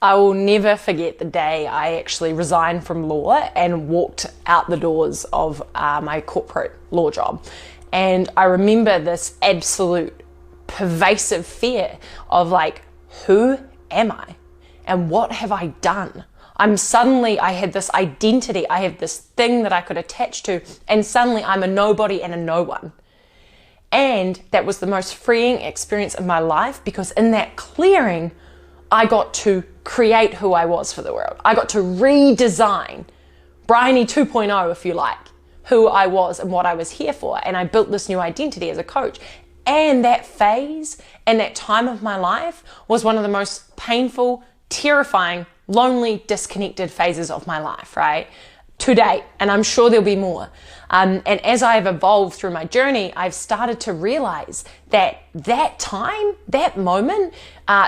I will never forget the day I actually resigned from law and walked out the doors of my corporate law job. And I remember this absolute pervasive fear of like, who am I? And what have I done? I had this identity, I have this thing that I could attach to, and suddenly I'm a nobody and a no one. And that was the most freeing experience of my life, because in that clearing, I got to create who I was for the world. I got to redesign Bryony 2.0, if you like, who I was and what I was here for. And I built this new identity as a coach. And that phase and that time of my life was one of the most painful, terrifying, lonely, disconnected phases of my life, right? To date, and I'm sure there'll be more. And as I've evolved through my journey, I've started to realize that time, that moment,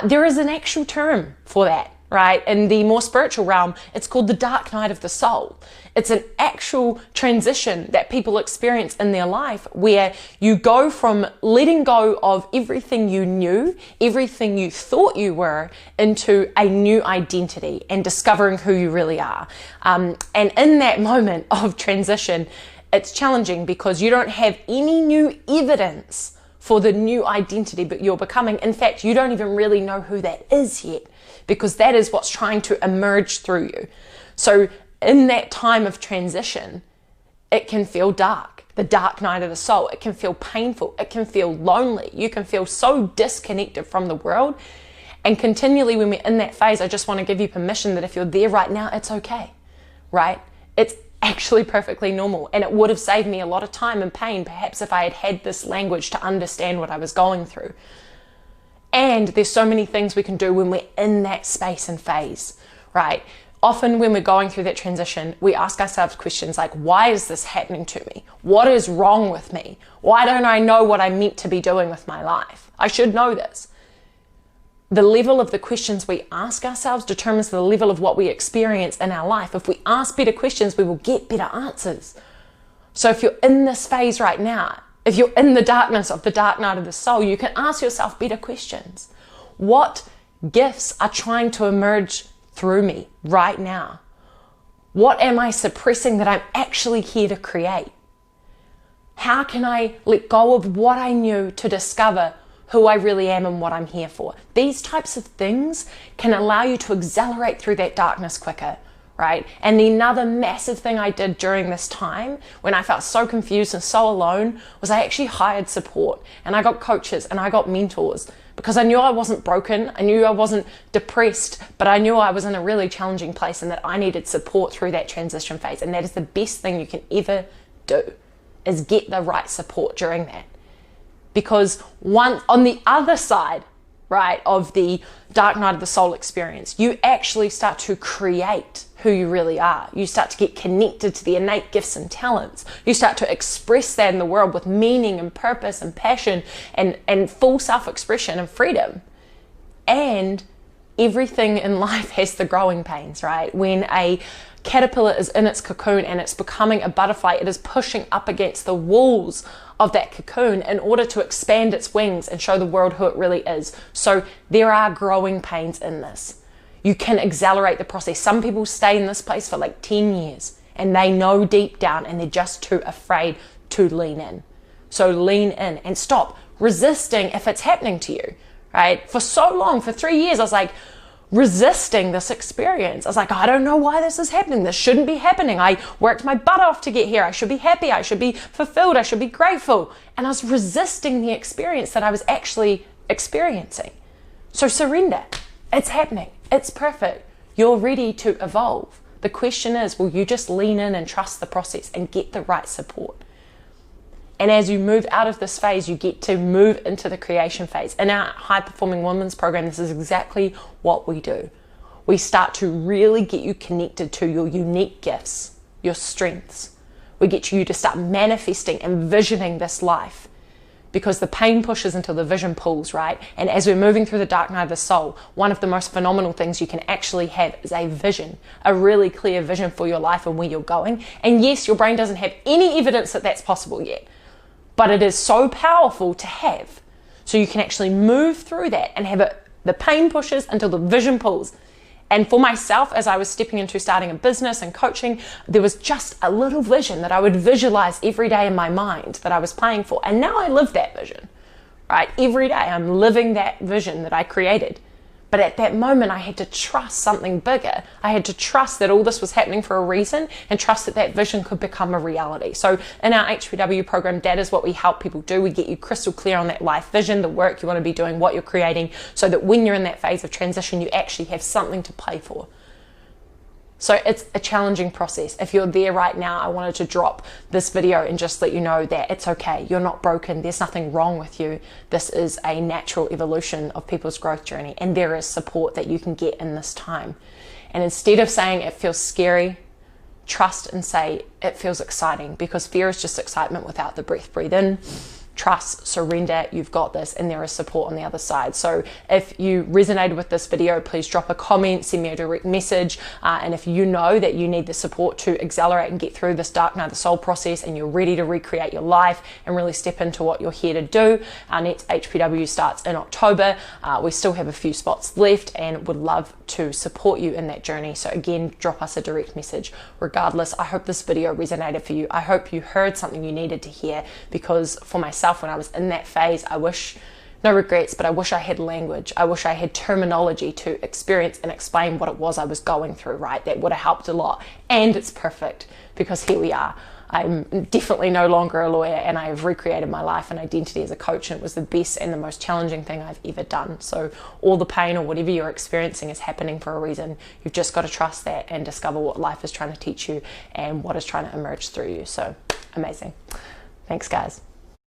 there is an actual term for that, right? In the more spiritual realm, it's called the dark night of the soul. It's an actual transition that people experience in their life where you go from letting go of everything you knew, everything you thought you were, into a new identity and discovering who you really are. And in that moment of transition, it's challenging because you don't have any new evidence for the new identity but you're becoming. In fact, you don't even really know who that is yet, because that is what's trying to emerge through you. So in that time of transition, it can feel dark, the dark night of the soul. It can feel painful. It can feel lonely. You can feel so disconnected from the world. And continually when we're in that phase, I just want to give you permission that if you're there right now, it's okay, right? It's actually perfectly normal. And it would have saved me a lot of time and pain, perhaps if I had had this language to understand what I was going through. And there's so many things we can do when we're in that space and phase, right? Often when we're going through that transition, we ask ourselves questions like, why is this happening to me? What is wrong with me? Why don't I know what I'm meant to be doing with my life? I should know this. The level of the questions we ask ourselves determines the level of what we experience in our life. If we ask better questions, we will get better answers. So if you're in this phase right now, if you're in the darkness of the dark night of the soul, you can ask yourself better questions. What gifts are trying to emerge through me right now? What am I suppressing that I'm actually here to create? How can I let go of what I knew to discover who I really am and what I'm here for? These types of things can allow you to accelerate through that darkness quicker, right? And another massive thing I did during this time when I felt so confused and so alone was I actually hired support, and I got coaches and I got mentors, because I knew I wasn't broken. I knew I wasn't depressed, but I knew I was in a really challenging place and that I needed support through that transition phase. And that is the best thing you can ever do, is get the right support during that. Because once on the other side, right, of the dark night of the soul experience, you actually start to create who you really are. You start to get connected to the innate gifts and talents. You start to express that in the world with meaning and purpose and passion and full self-expression and freedom. And everything in life has the growing pains, right? When a caterpillar is in its cocoon and it's becoming a butterfly, it is pushing up against the walls of that cocoon in order to expand its wings and show the world who it really is. So there are growing pains in this. You can accelerate the process. Some people stay in this place for like 10 years and they know deep down and they're just too afraid to lean in. So lean in and stop resisting if it's happening to you, right? For so long, for 3 years, I was like, resisting this experience. I was like, I don't know why this is happening. This shouldn't be happening. I worked my butt off to get here. I should be happy. I should be fulfilled. I should be grateful. And I was resisting the experience that I was actually experiencing. So surrender. It's happening. It's perfect. You're ready to evolve. The question is, will you just lean in and trust the process and get the right support? And as you move out of this phase, you get to move into the creation phase. In our High Performing Women's program, this is exactly what we do. We start to really get you connected to your unique gifts, your strengths. We get you to start manifesting and visioning this life, because the pain pushes until the vision pulls, right? And as we're moving through the dark night of the soul, one of the most phenomenal things you can actually have is a vision, a really clear vision for your life and where you're going. And yes, your brain doesn't have any evidence that that's possible yet, but it is so powerful to have. So you can actually move through that and have it, the pain pushes until the vision pulls. And for myself, as I was stepping into starting a business and coaching, there was just a little vision that I would visualize every day in my mind that I was playing for. And now I live that vision, right? Every day I'm living that vision that I created. But at that moment, I had to trust something bigger. I had to trust that all this was happening for a reason and trust that that vision could become a reality. So in our HPW program, that is what we help people do. We get you crystal clear on that life vision, the work you want to be doing, what you're creating, so that when you're in that phase of transition, you actually have something to play for. So it's a challenging process. If you're there right now, I wanted to drop this video and just let you know that it's okay. You're not broken. There's nothing wrong with you. This is a natural evolution of people's growth journey, and there is support that you can get in this time. And instead of saying it feels scary, trust and say it feels exciting, because fear is just excitement without the breath. Breathe in. Trust, surrender, you've got this, and there is support on the other side. So if you resonated with this video, please drop a comment, send me a direct message, and if you know that you need the support to accelerate and get through this dark night of the soul process, and you're ready to recreate your life and really step into what you're here to do, our next HPW starts in October. We still have a few spots left and would love to support you in that journey. So again, drop us a direct message. Regardless, I hope this video resonated for you. I hope you heard something you needed to hear, because for myself, when I was in that phase, I wish, no regrets, but I wish I had language. I wish I had terminology to experience and explain what it was I was going through, right? That would have helped a lot. And it's perfect, because here we are. I'm definitely no longer a lawyer, and I have recreated my life and identity as a coach, and it was the best and the most challenging thing I've ever done. So all the pain or whatever you're experiencing is happening for a reason. You've just got to trust that and discover what life is trying to teach you and what is trying to emerge through you. So amazing. Thanks, guys.